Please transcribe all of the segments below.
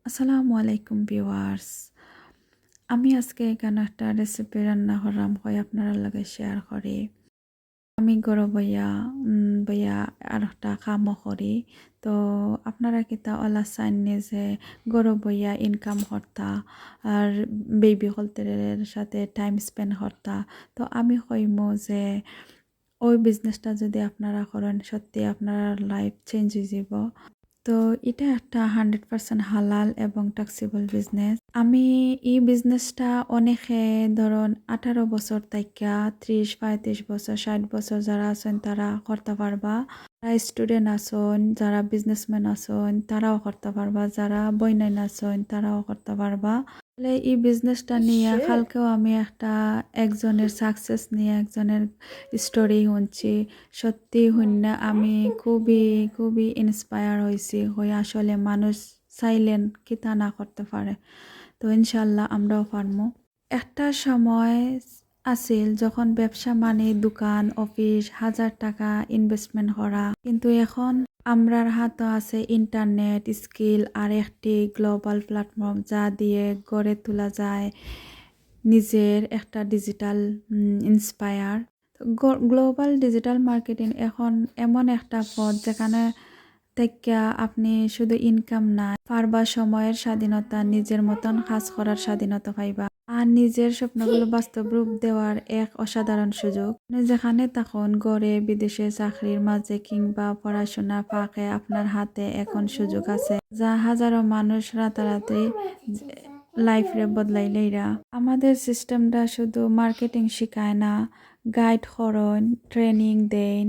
আসসালামু আলাইকুম ভিউয়ার্স। আমি আজকে এখানে একটা রেসিপি রান্না করলাম হয় আপনারা লাগে শেয়ার করি। আমি গরো বইয়া আর একটা কামও করি। তো আপনারা কিতা ওলা চাইনি যে গরো বইয়া ইনকাম করতা আর বেবি হলতের সাথে টাইম স্পেন্ড করতা। তো আমি কইমু যে ওই বিজনেসটা যদি আপনারা করেন সত্যি আপনার লাইফ চেঞ্জ হয়ে যাব। তো এটা একটা 100% হালাল এবং ট্যাক্সেবল বিজনেস। আমি এই বিজনেসটা অনেকে ধরুন 18 বছর থেকে 30-35 বছর 60 বছর যারা আছেন তারা করতে পারবা। যারা স্টুডেন্ট আছেন, যারা বিজনেসম্যান আছেন তারাও করতে পারবা, যারা বইনাইন আছেন তারাও করতে পারবা। তাহলে এই বিজনেসটা নিয়ে কালকেও আমি একজনের সাকসেস নিয়ে একজনের স্টোরি শুনছি। সত্যি শুনে আমি খুবই খুবই ইন্সপায়ার হয়েছি হয়ে আসলে মানুষ চাইলেন কিতা না করতে পারে। তো ইনশাল্লাহ আমরাও পারমু। একটা সময় আছিল যখন ব্যবসা মানে দোকান অফিস হাজার টাকা ইনভেস্টমেন্ট করা, কিন্তু এখন আমরার হাতে আছে ইন্টারনেট স্কিল আর একটি গ্লোবাল প্ল্যাটফর্ম যা দিয়ে গড়ে তোলা যায় নিজের একটা digital inspire. Global digital marketing এখন এমন একটা পথ যেখানে থেকে আপনি শুধু ইনকাম না পারবা সময়ের স্বাধীনতা, নিজের মতন কাজ করার স্বাধীনতা পাইবা আর নিজের স্বপ্নগুলো বাস্তব রূপ দেওয়ার এক অসাধারণ সুযোগ। যেখানে তখন গড়ে বিদেশে চাকরির মাঝে কিংবা পড়াশোনা ফাঁকে আপনার হাতে এখন সুযোগ আছে যা হাজারো মানুষ রাতারাতি লাইফ রে বদলাইলেইরা। আমাদের সিস্টেমটা শুধু মার্কেটিং শিখায় না, গাইড করেন, ট্রেনিং দেন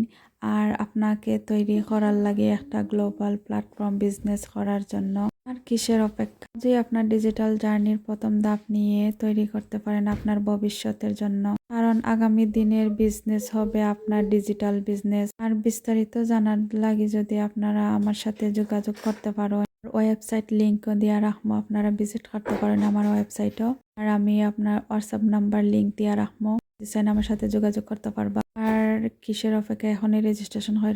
আর আপনাকে তৈরি করার লাগে একটা গ্লোবাল প্ল্যাটফর্ম বিজনেস করার জন্য। আর কিসের অপেক্ষা? যে আপনার ডিজিটাল জার্নির প্রথম ধাপ নিয়ে তৈরি করতে পারেন আপনার ভবিষ্যতের জন্য, কারণ আগামী দিনের বিজনেস হবে আপনার ডিজিটাল বিজনেস। আর বিস্তারিত জানার লাগে যদি আপনারা আমার সাথে যোগাযোগ করতে পারেন, ওয়েবসাইট লিংক দিয়ে রাখবো, আপনারা ভিজিট করতে পারেন আমার ওয়েবসাইটও। আর আমি আপনার হোয়াটসঅ্যাপ নাম্বার লিংক দিয়ে রাখবো, আমার সাথে যোগাযোগ করতে পারবা। আর কিসের অপেক্ষা, এখনই রেজিস্ট্রেশন হয়ে